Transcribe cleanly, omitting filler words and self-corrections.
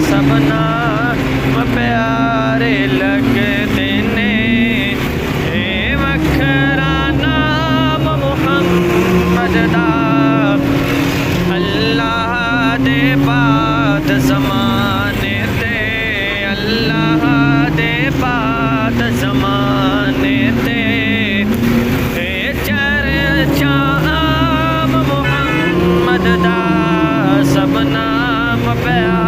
सब नाम प्यारे लगते ने वखरा नाम मुहम्मद दा अल्लाह दे पाक ज़माने ते अल्लाह दे पाक ज़माने ते चर्चा आम मुहम्मद दा सब नाम प्यारे